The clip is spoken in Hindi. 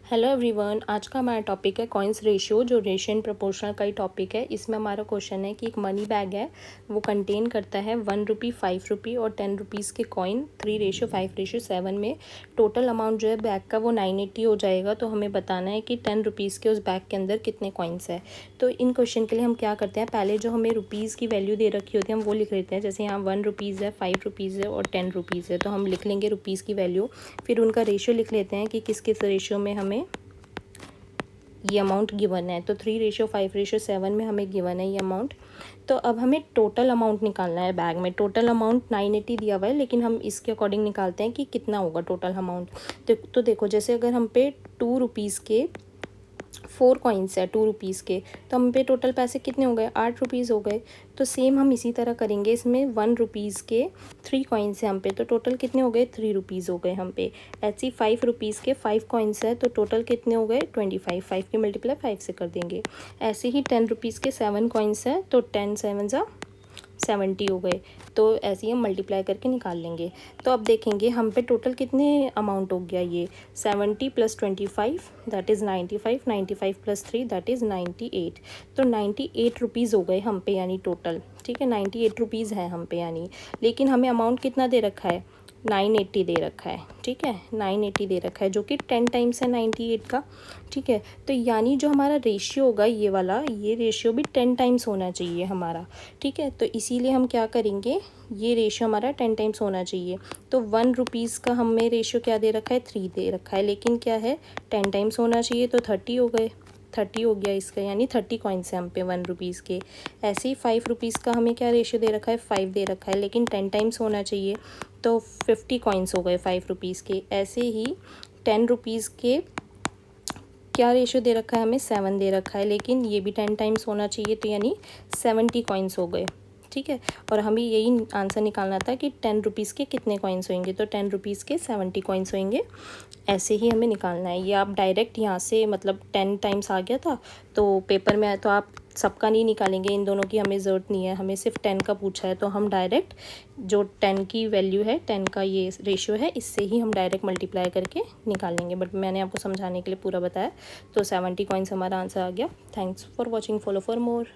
हेलो एवरीवन, आज का हमारा टॉपिक है कॉइन्स रेशियो, जो रेशियो एंड प्रोपोर्शनल का ही टॉपिक है। इसमें हमारा क्वेश्चन है कि एक मनी बैग है, वो कंटेन करता है 1 रुपी, 5 रुपी और 10 रुपीज़ के कॉइन 3:5:7 में। टोटल अमाउंट जो है बैग का वो 980 हो जाएगा। तो हमें बताना है कि 10 रुपीज़ के उस बैग के अंदर कितने कॉइन्स है। तो इन क्वेश्चन के लिए हम क्या करते हैं, पहले जो हमें रुपीज़ की वैल्यू दे रखी होती है हम वो लिख लेते हैं। जैसे यहाँ 1 रुपीज़ है, 5 रुपीज़ है और 10 रुपीज़ है, तो हम लिख लेंगे रुपीज़ की वैल्यू। फिर उनका रेशियो लिख लेते हैं कि किस किस रेशियो में हमें ये अमाउंट गिवन है। तो 3:5:7 में हमें गिवन है ये अमाउंट। तो अब हमें टोटल अमाउंट निकालना है बैग में। टोटल अमाउंट 980 दिया हुआ है, लेकिन हम इसके अकॉर्डिंग निकालते हैं कि कितना होगा टोटल अमाउंट। तो देखो, जैसे अगर हम पे 2 रुपीज़ के 4 कॉइन्स है 2 रुपीज़ के, तो हम पे टोटल पैसे कितने हो गए, 8 रुपीज़ हो गए। तो सेम हम इसी तरह करेंगे, इसमें 1 रुपीज़ के 3 कॉइन्स है हम पे, तो टोटल कितने हो गए, 3 रुपीज़ हो गए हम पे। ऐसे ही 5 रुपीज़ के 5 कॉइन्स है, तो टोटल कितने हो गए, 25। 5 की मल्टीप्लाई 5 से कर देंगे। ऐसे ही 10 रुपीज़ के 7 कॉइन्स है, तो 10 7 ज़ा 70 हो गए। तो ऐसे ही हम मल्टीप्लाई करके निकाल लेंगे। तो अब देखेंगे हम पे टोटल कितने अमाउंट हो गया, ये 70 + 25 दैट इज़ 95, 95 + 3 दैट इज़ 98। तो 98 रुपीज़ हो गए हम पे, यानी टोटल। ठीक है, 98 रुपीज़ है हम पे यानी। लेकिन हमें अमाउंट कितना दे रखा है, 980 दे रखा है। ठीक है, 980 दे रखा है, जो कि 10 टाइम्स है 98 का। ठीक है, तो यानी जो हमारा रेशियो होगा ये वाला, ये रेशियो भी 10 टाइम्स होना चाहिए हमारा। ठीक है, तो इसीलिए हम क्या करेंगे, ये रेशियो हमारा 10 टाइम्स होना चाहिए। तो 1 रुपीज़ का हमें रेशियो क्या दे रखा है, 3 दे रखा है, लेकिन क्या है 10 टाइम्स होना चाहिए, तो 30 हो गए। 30 हो गया इसका, यानी 30 कॉइन्स हैं हम पे 1 रुपीज़ के। ऐसे ही 5 रुपीज़ का हमें क्या रेशियो दे रखा है, 5 दे रखा है, लेकिन 10 टाइम्स होना चाहिए, तो 50 कॉइन्स हो गए 5 रुपीज़ के। ऐसे ही 10 रुपीज़ के क्या रेशियो दे रखा है हमें, 7 दे रखा है, लेकिन ये भी 10 टाइम्स होना चाहिए, तो यानी 70 कॉइन्स हो गए। ठीक है, और हमें यही आंसर निकालना था कि 10 रुपीज़ के कितने कॉइन्स होंगे, तो 10 रुपीज़ के 70 कॉइन्स होंगे। ऐसे ही हमें निकालना है। ये आप डायरेक्ट यहाँ से, मतलब 10 टाइम्स आ गया था तो पेपर में आया, तो आप सबका नहीं निकालेंगे, इन दोनों की हमें ज़रूरत नहीं है, हमें सिर्फ 10 का पूछा है, तो हम डायरेक्ट जो 10 की वैल्यू है, 10 का ये रेशियो है, इससे ही हम डायरेक्ट मल्टीप्लाई करके निकाल लेंगे। बट मैंने आपको समझाने के लिए पूरा बताया। तो 70 कॉइन्स हमारा आंसर आ गया। Thanks for watching, follow for more.